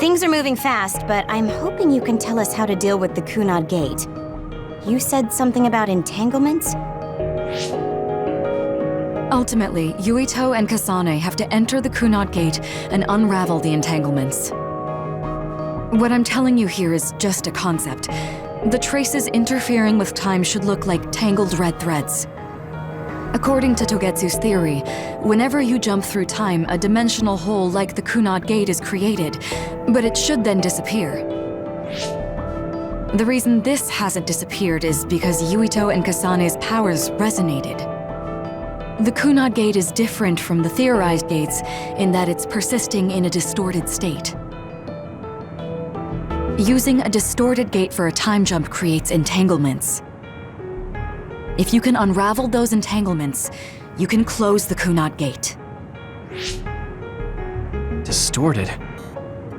Things are moving fast, but I'm hoping you can tell us how to deal with the Kunad Gate. You said something about entanglements? Ultimately, Yuito and Kasane have to enter the Kunad Gate and unravel the entanglements. What I'm telling you here is just a concept. The traces interfering with time should look like tangled red threads. According to Togetsu's theory, whenever you jump through time, a dimensional hole like the Kunad Gate is created, but it should then disappear. The reason this hasn't disappeared is because Yuito and Kasane's powers resonated. The Kunad Gate is different from the theorized gates in that it's persisting in a distorted state. Using a distorted gate for a time jump creates entanglements. If you can unravel those entanglements, you can close the Kunad Gate. Distorted?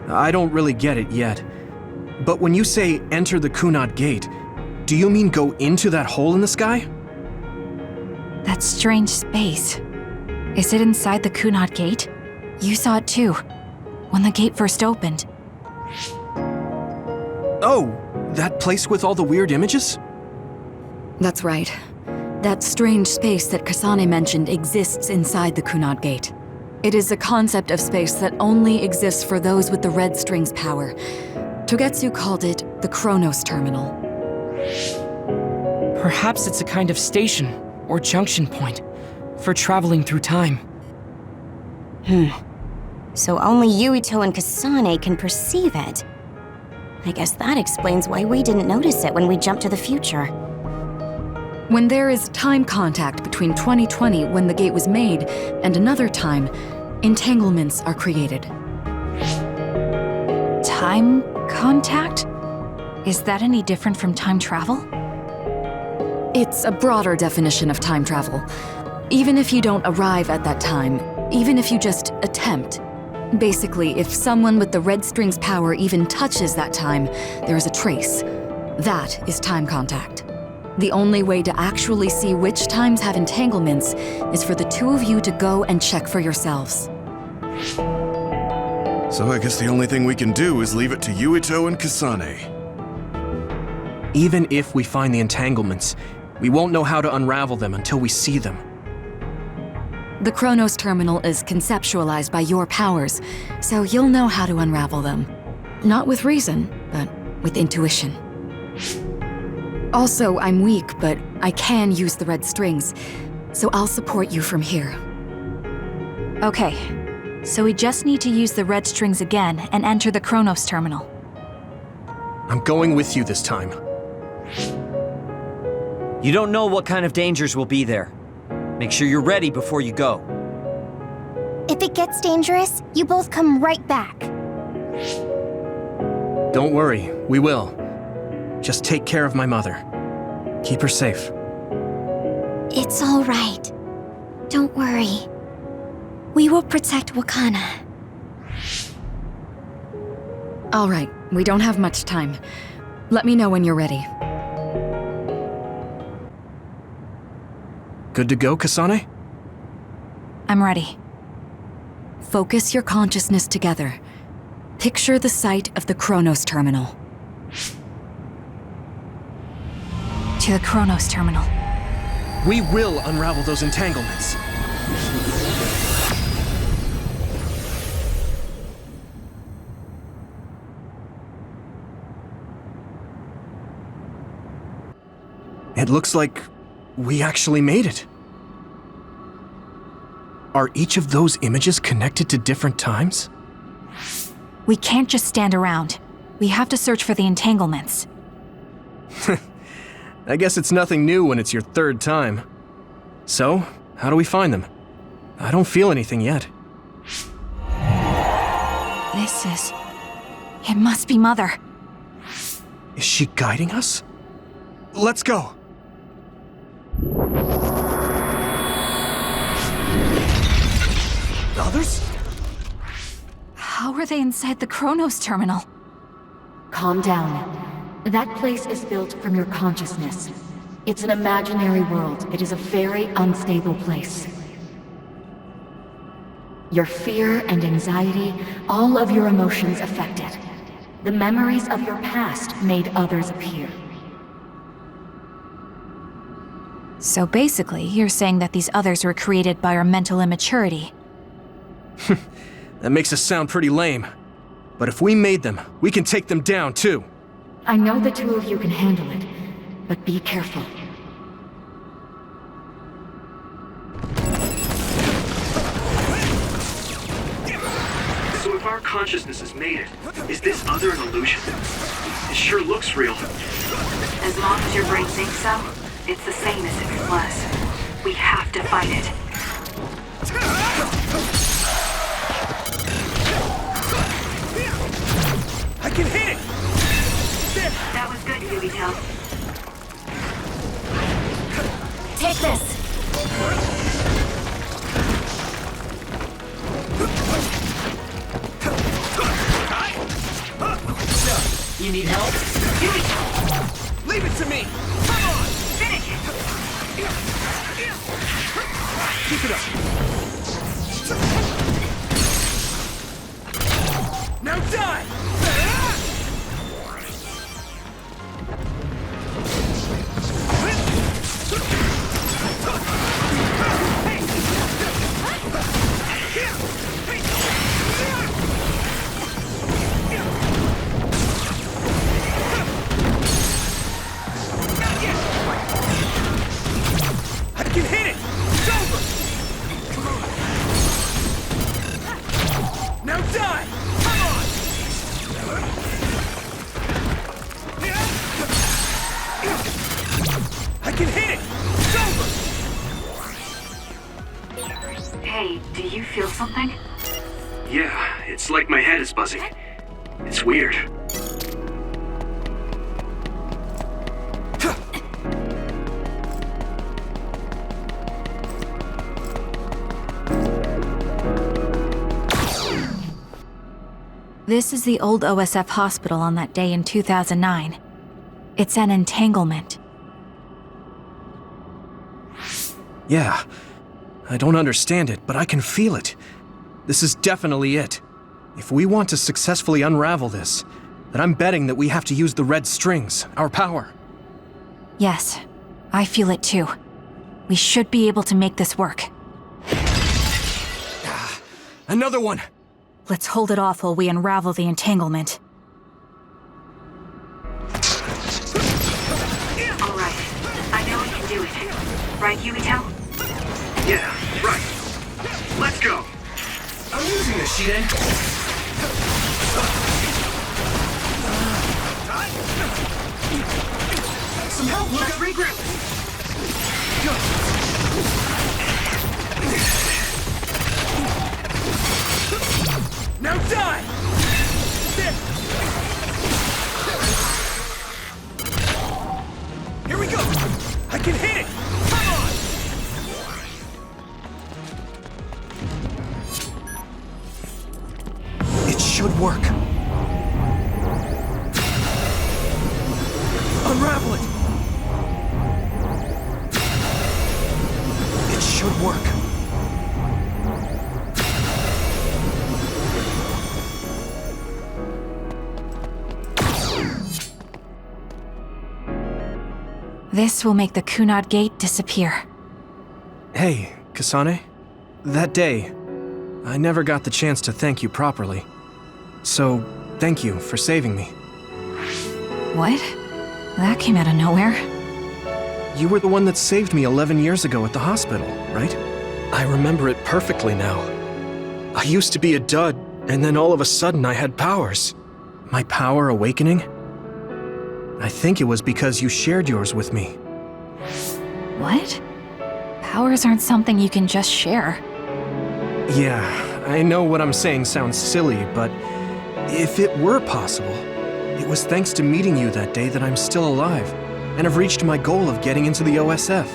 I don't really get it yet. But when you say enter the Kunad Gate, do you mean go into that hole in the sky? That strange space. Is it inside the Kunad Gate? You saw it too, when the gate first opened. Oh, that place with all the weird images? That's right. That strange space that Kasane mentioned exists inside the Kunad Gate. It is a concept of space that only exists for those with the red string's power. Togetsu called it the Chronos Terminal. Perhaps it's a kind of station or junction point for traveling through time. So only Yuito and Kasane can perceive it. I guess that explains why we didn't notice it when we jumped to the future. When there is time contact between 2020, when the gate was made, and another time, entanglements are created. Time contact? Is that any different from time travel? It's a broader definition of time travel. Even if you don't arrive at that time, even if you just attempt. Basically, if someone with the red string's power even touches that time, there is a trace. That is time contact. The only way to actually see which times have entanglements is for the two of you to go and check for yourselves. So I guess the only thing we can do is leave it to Yuito and Kasane. Even if we find the entanglements, we won't know how to unravel them until we see them. The Chronos Terminal is conceptualized by your powers, so you'll know how to unravel them. Not with reason, but with intuition. Also, I'm weak, but I can use the red strings, so I'll support you from here. Okay, so we just need to use the red strings again and enter the Chronos Terminal. I'm going with you this time. You don't know what kind of dangers will be there. Make sure you're ready before you go. If it gets dangerous, you both come right back. Don't worry, we will. Just take care of my mother. Keep her safe. It's all right. Don't worry. We will protect Wakana. All right, we don't have much time. Let me know when you're ready. Good to go, Kasane? I'm ready. Focus your consciousness together. Picture the site of the Chronos Terminal. To the Chronos Terminal. We will unravel those entanglements. It looks like we actually made it. Are each of those images connected to different times? We can't just stand around. We have to search for the entanglements. I guess it's nothing new when it's your third time. So, how do we find them? I don't feel anything yet. It must be Mother. Is she guiding us? Let's go! Others? How are they inside the Chronos Terminal? Calm down. That place is built from your consciousness. It's an imaginary world. It is a very unstable place. Your fear and anxiety, all of your emotions affected. The memories of your past made others appear. So basically, you're saying that these others were created by our mental immaturity. That makes us sound pretty lame. But if we made them, we can take them down too. I know the two of you can handle it, but be careful. So if our consciousness has made it, is this other an illusion? It sure looks real. As long as your brain thinks so, it's the same as if it was. We have to fight it. I can hit it! That was good, Yubito. Take this! You need help? Leave it to me! Come on! Finish it! Keep it up! Now die! I can hit it! It's over! Come on! Now die! Come on! I can hit it! It's over! Hey, do you feel something? Yeah, it's like my head is buzzing. It's weird. This is the old OSF hospital on that day in 2009. It's an entanglement. Yeah. I don't understand it, but I can feel it. This is definitely it. If we want to successfully unravel this, then I'm betting that we have to use the red strings, our power. Yes, I feel it too. We should be able to make this work. Another one! Let's hold it off while we unravel the entanglement. All right. I know we can do it. Right, Yubito? Yeah, right. Let's go. I'm using this, Shiden. Some help, let's regroup. Now die! Here we go! I can hit it! Come on! It should work. Unravel it! It should work. This will make the Kunad Gate disappear. Hey, Kasane. That day, I never got the chance to thank you properly. So, thank you for saving me. What? That came out of nowhere. You were the one that saved me 11 years ago at the hospital, right? I remember it perfectly now. I used to be a dud, and then all of a sudden I had powers. My power awakening? I think it was because you shared yours with me. What? Powers aren't something you can just share. Yeah, I know what I'm saying sounds silly, but if it were possible, it was thanks to meeting you that day that I'm still alive, and have reached my goal of getting into the OSF.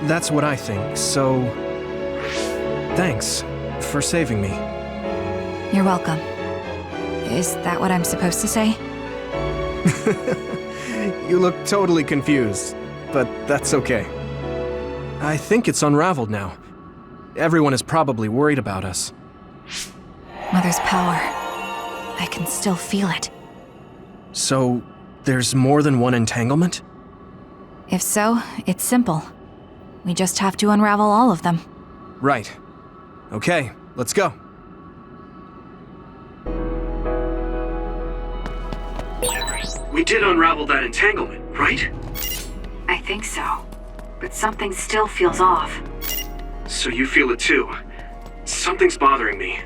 That's what I think, so... thanks for saving me. You're welcome. Is that what I'm supposed to say? You look totally confused, but that's okay. I think it's unraveled now. Everyone is probably worried about us. Mother's power. I can still feel it. So, there's more than one entanglement? If so, it's simple. We just have to unravel all of them. Right. Okay, let's go. We did unravel that entanglement, right? I think so. But something still feels off. So you feel it too. Something's bothering me.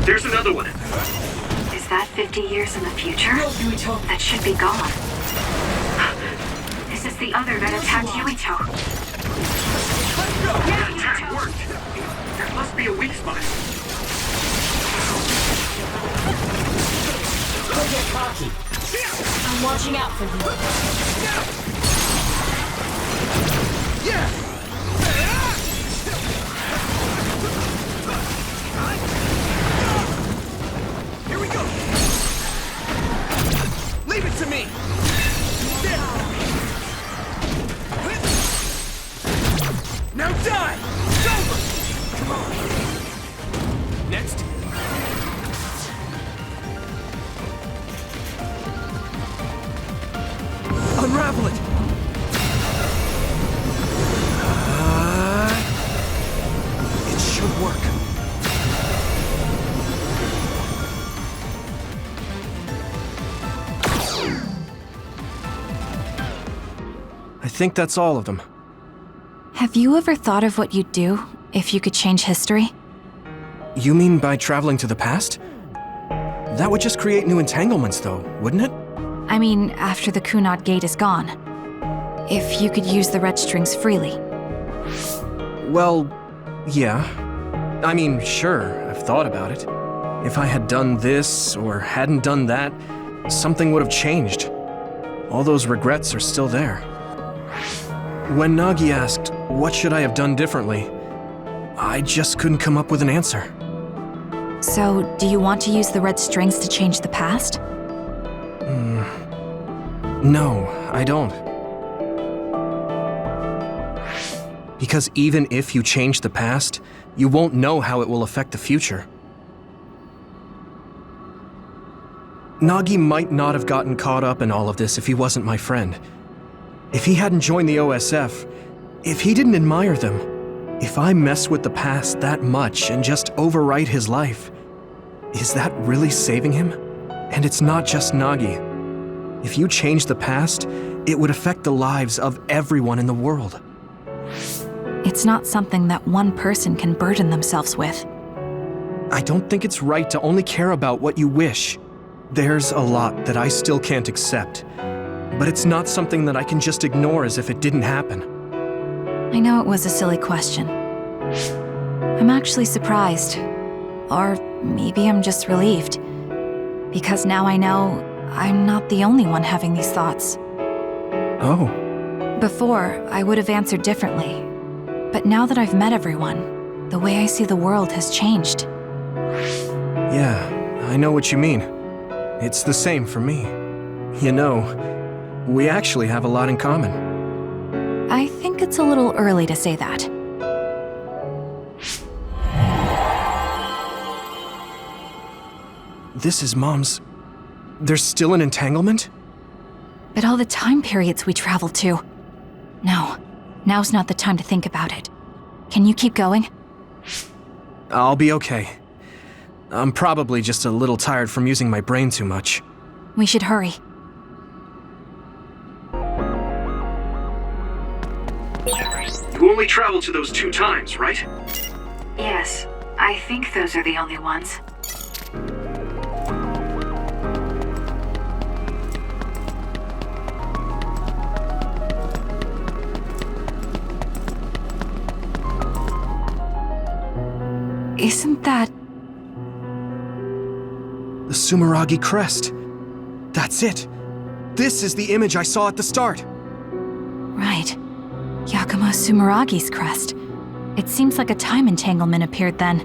There's another one. Is that 50 years in the future? That should be gone. This is the other that attacked Yuito. The attack worked. There must be a weak spot. Don't get cocky. I'm watching out for you. Yeah! Here we go! Leave it to me! Now die! It's over! Come on! Next. Unravel it! It should work. I think that's all of them. Have you ever thought of what you'd do if you could change history? You mean by traveling to the past? That would just create new entanglements, though, wouldn't it? I mean, after the Kunat Gate is gone. If you could use the red strings freely. Well, yeah. I mean, sure, I've thought about it. If I had done this, or hadn't done that, something would have changed. All those regrets are still there. When Nagi asked, what should I have done differently, I just couldn't come up with an answer. So, do you want to use the red strings to change the past? No, I don't. Because even if you change the past, you won't know how it will affect the future. Nagi might not have gotten caught up in all of this if he wasn't my friend. If he hadn't joined the OSF, if he didn't admire them, if I mess with the past that much and just overwrite his life, is that really saving him? And it's not just Nagi. If you change the past, it would affect the lives of everyone in the world. It's not something that one person can burden themselves with. I don't think it's right to only care about what you wish. There's a lot that I still can't accept, but it's not something that I can just ignore as if it didn't happen. I know it was a silly question. I'm actually surprised. Or maybe I'm just relieved. Because now I know I'm not the only one having these thoughts. Oh. Before, I would have answered differently. But now that I've met everyone, the way I see the world has changed. Yeah, I know what you mean. It's the same for me. You know, we actually have a lot in common. I think it's a little early to say that. This is Mom's... There's still an entanglement? But all the time periods we traveled to. No, now's not the time to think about it. Can you keep going? I'll be okay. I'm probably just a little tired from using my brain too much. We should hurry. You only traveled to those 2 times, right? Yes, I think those are the only ones. Isn't that... The Sumeragi crest. That's it. This is the image I saw at the start. Right. Yakumo Sumeragi's crest. It seems like a time entanglement appeared then.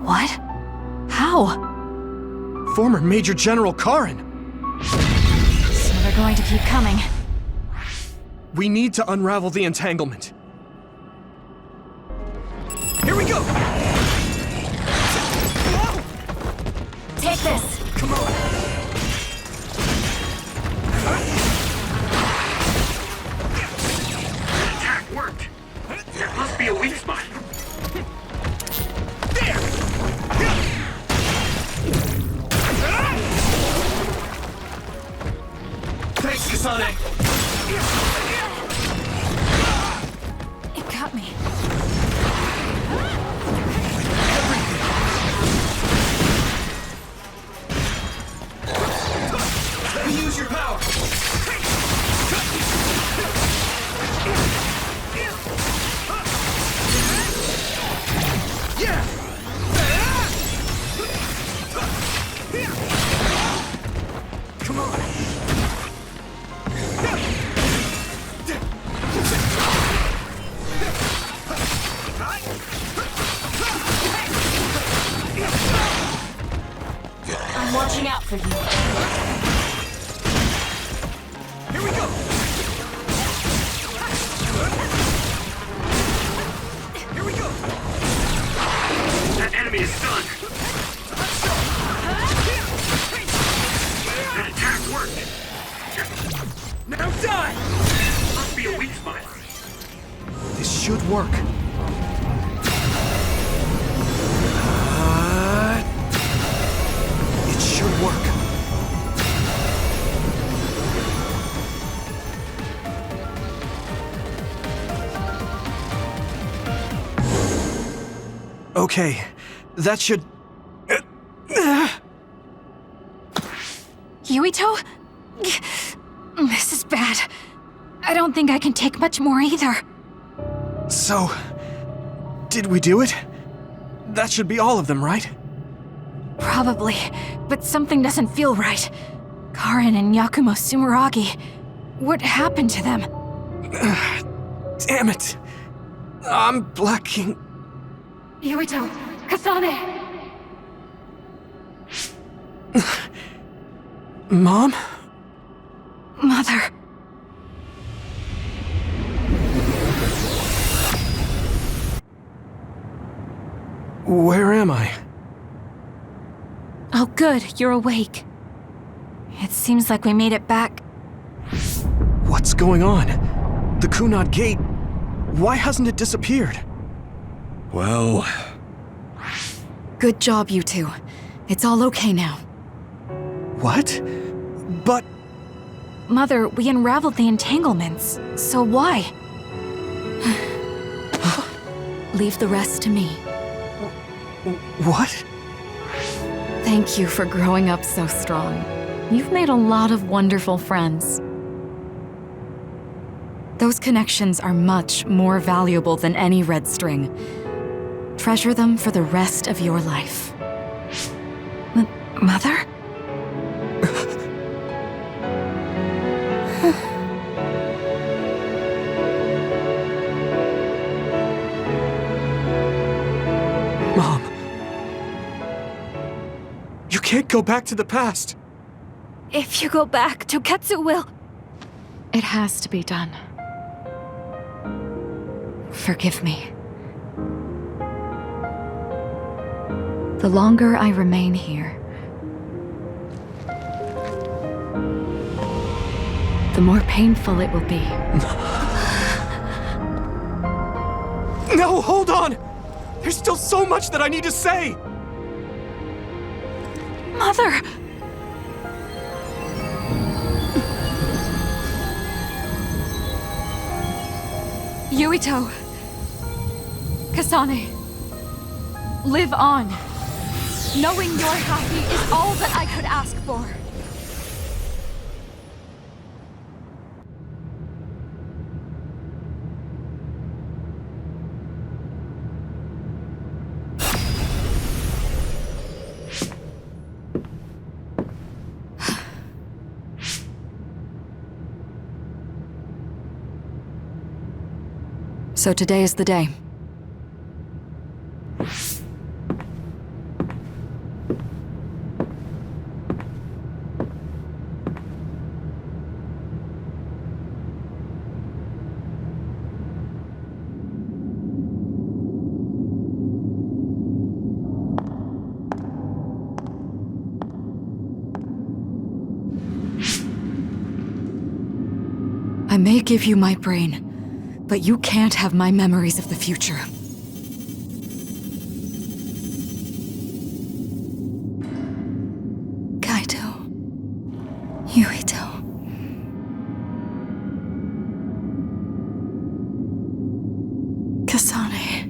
What? How? Former Major General Karin! So they're going to keep coming. We need to unravel the entanglement. Here we go! Take this! Come on! Attack worked. There must be a weak spot. Thanks, Kasane! It got me. Use your power! Yeah! Come on! I'm watching out for you. Here we go! Here we go! That enemy is stunned. That attack worked. Now die! Must be a weak spot. This should work. It should work. Okay, that should... Yuito? This is bad. I don't think I can take much more either. So, did we do it? That should be all of them, right? Probably, but something doesn't feel right. Karin and Yakumo Sumeragi. What happened to them? Damn it. I'm blacking... Yuito! Kasane! Mom? Mother. Where am I? Oh good, you're awake. It seems like we made it back. What's going on? The Kunad Gate... Why hasn't it disappeared? Well... Good job, you two. It's all okay now. What? But... Mother, we unraveled the entanglements, so why? Leave the rest to me. What? Thank you for growing up so strong. You've made a lot of wonderful friends. Those connections are much more valuable than any red string. Treasure them for the rest of your life. Mother? Mom. You can't go back to the past. If you go back, Toketsu will... It has to be done. Forgive me. The longer I remain here, the more painful it will be. No, hold on! There's still so much that I need to say! Mother! Yuito. Kasane. Live on. Knowing you're happy is all that I could ask for. So today is the day. I may give you my brain, but you can't have my memories of the future. Kaito. Yuito. Kasane.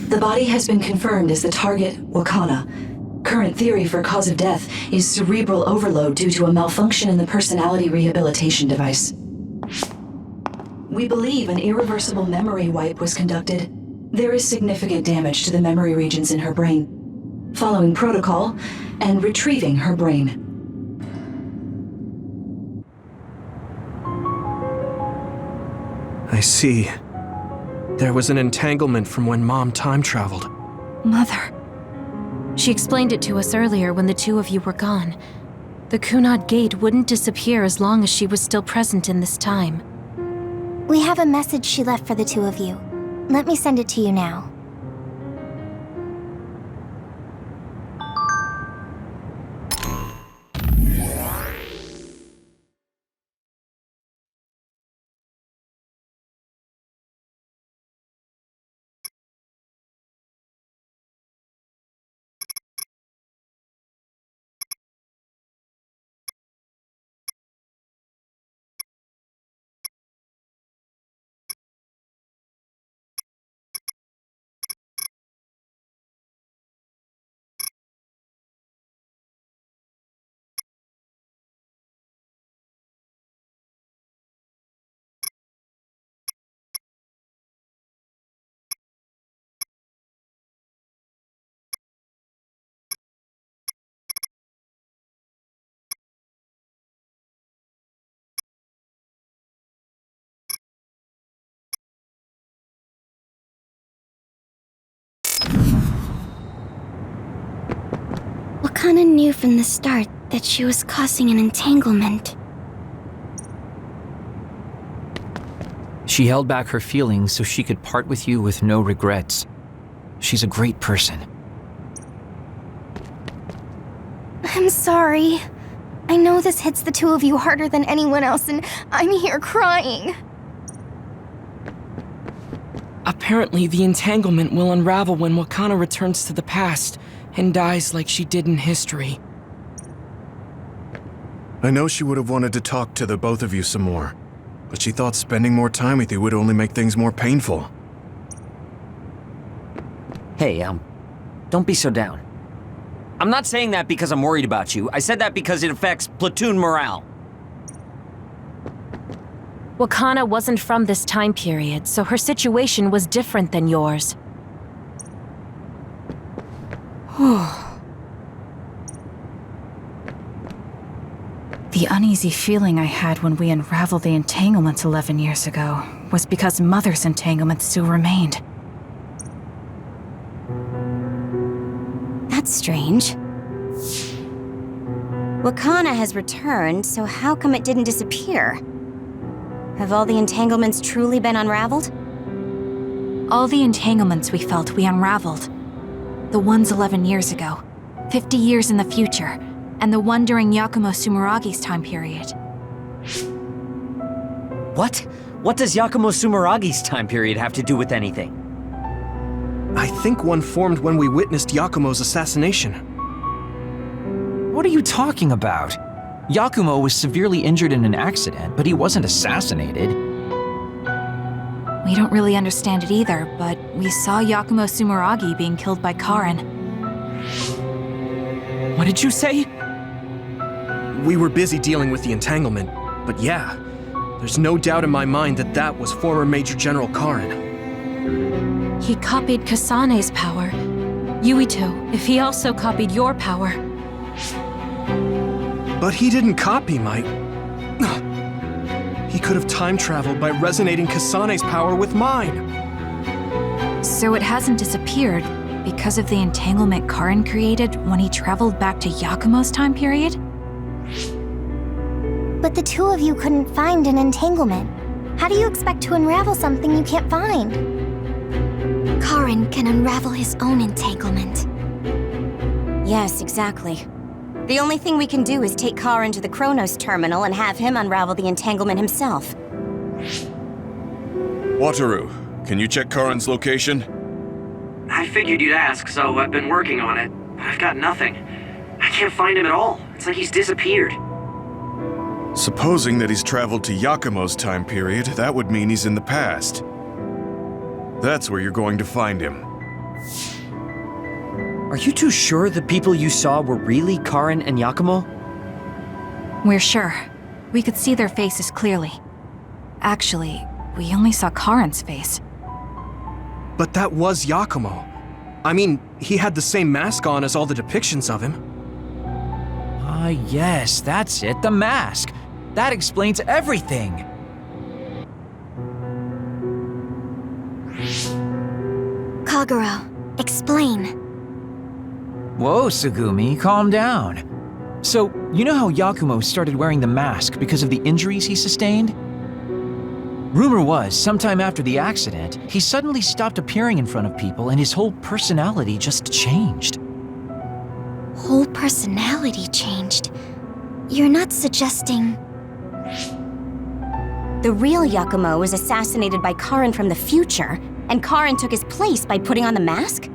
The body has been confirmed as the target, Wakana. Current theory for cause of death is cerebral overload due to a malfunction in the personality rehabilitation device. We believe an irreversible memory wipe was conducted. There is significant damage to the memory regions in her brain. Following protocol and retrieving her brain. I see. There was an entanglement from when Mom time traveled. Mother. She explained it to us earlier when the two of you were gone. The Kunad Gate wouldn't disappear as long as she was still present in this time. We have a message she left for the two of you. Let me send it to you now. Wakana knew from the start that she was causing an entanglement. She held back her feelings so she could part with you with no regrets. She's a great person. I'm sorry. I know this hits the two of you harder than anyone else, and I'm here crying. Apparently, the entanglement will unravel when Wakana returns to the past and dies like she did in history. I know she would have wanted to talk to the both of you some more, but she thought spending more time with you would only make things more painful. Hey, don't be so down. I'm not saying that because I'm worried about you. I said that because it affects platoon morale. Wakana wasn't from this time period, so her situation was different than yours. The uneasy feeling I had when we unraveled the entanglements 11 years ago was because Mother's entanglement still remained. That's strange. Wakana has returned, so how come it didn't disappear? Have all the entanglements truly been unraveled? All the entanglements we felt, we unraveled. The ones 11 years ago, 50 years in the future, and the one during Yakumo Sumeragi's time period. What? What does Yakumo Sumeragi's time period have to do with anything? I think one formed when we witnessed Yakumo's assassination. What are you talking about? Yakumo was severely injured in an accident, but he wasn't assassinated. We don't really understand it either, but we saw Yakumo Sumeragi being killed by Karin. What did you say? We were busy dealing with the entanglement, but yeah, there's no doubt in my mind that that was former Major General Karin. He copied Kasane's power. Yuito, if he also copied your power. But he didn't copy my... He could have time traveled by resonating Kasane's power with mine. So it hasn't disappeared because of the entanglement Karin created when he traveled back to Yakumo's time period? But the two of you couldn't find an entanglement. How do you expect to unravel something you can't find? Karin can unravel his own entanglement. Yes, exactly. The only thing we can do is take Karin to the Chronos terminal and have him unravel the entanglement himself. Wataru, can you check Karin's location? I figured you'd ask, so I've been working on it. But I've got nothing. I can't find him at all. It's like he's disappeared. Supposing that he's traveled to Yakumo's time period, that would mean he's in the past. That's where you're going to find him. Are you too sure the people you saw were really Karin and Yakumo? We're sure. We could see their faces clearly. Actually, we only saw Karin's face. But that was Yakumo. I mean, he had the same mask on as all the depictions of him. Ah, yes, that's it, the mask. That explains everything. Kagero, explain. Whoa, Sugumi, calm down. So, you know how Yakumo started wearing the mask because of the injuries he sustained? Rumor was, sometime after the accident, he suddenly stopped appearing in front of people and his whole personality just changed. Whole personality changed? You're not suggesting... The real Yakumo was assassinated by Karin from the future, and Karin took his place by putting on the mask?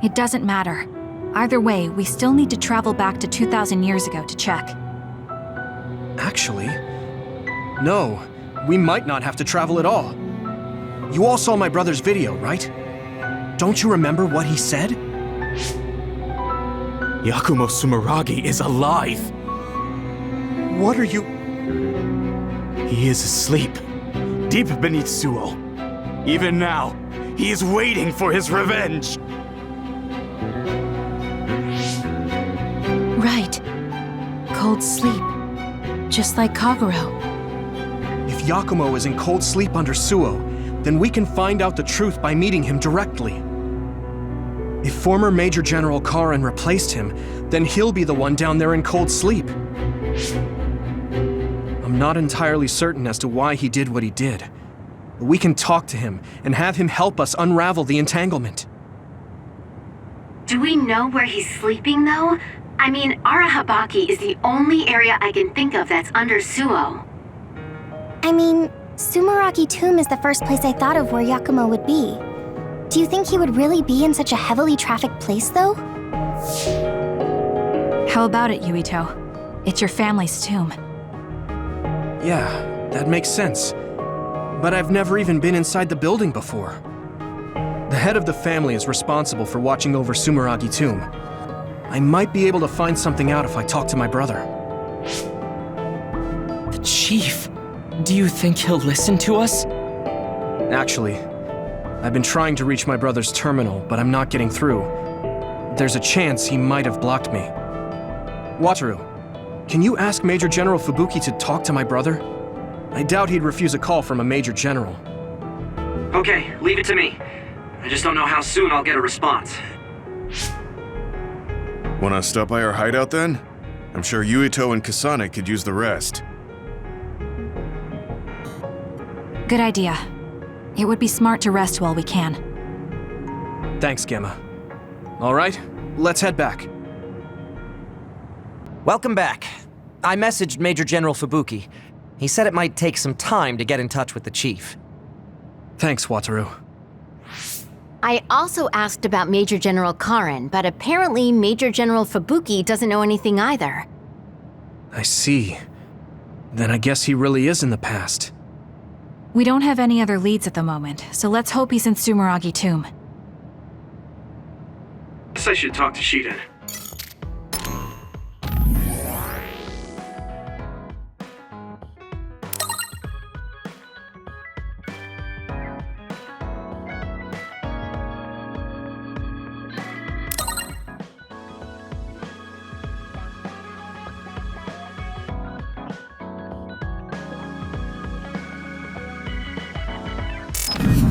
It doesn't matter. Either way, we still need to travel back to 2,000 years ago to check. Actually, no. We might not have to travel at all. You all saw my brother's video, right? Don't you remember what he said? Yakumo Sumeragi is alive! What are you... He is asleep, deep beneath Suo. Even now, he is waiting for his revenge! Right. Cold sleep. Just like Kagero. If Yakumo is in cold sleep under Suo, then we can find out the truth by meeting him directly. If former Major General Karin replaced him, then he'll be the one down there in cold sleep. I'm not entirely certain as to why he did what he did. But we can talk to him and have him help us unravel the entanglement. Do we know where he's sleeping, though? I mean, Arahabaki is the only area I can think of that's under Suo. I mean, Sumeragi Tomb is the first place I thought of where Yakumo would be. Do you think he would really be in such a heavily trafficked place, though? How about it, Yuito? It's your family's tomb. Yeah, that makes sense. But I've never even been inside the building before. The head of the family is responsible for watching over Sumeragi Tomb. I might be able to find something out if I talk to my brother. The chief. Do you think he'll listen to us? Actually, I've been trying to reach my brother's terminal, but I'm not getting through. There's a chance he might have blocked me. Wataru, can you ask Major General Fubuki to talk to my brother? I doubt he'd refuse a call from a Major General. Okay, leave it to me. I just don't know how soon I'll get a response. Wanna stop by our hideout then? I'm sure Yuito and Kasane could use the rest. Good idea. It would be smart to rest while we can. Thanks, Gemma. All right, let's head back. Welcome back. I messaged Major General Fubuki. He said it might take some time to get in touch with the chief. Thanks, Wataru. I also asked about Major General Karin, but apparently Major General Fubuki doesn't know anything either. I see. Then I guess he really is in the past. We don't have any other leads at the moment, so let's hope he's in Sumeragi Tomb. Guess I should talk to Shiden.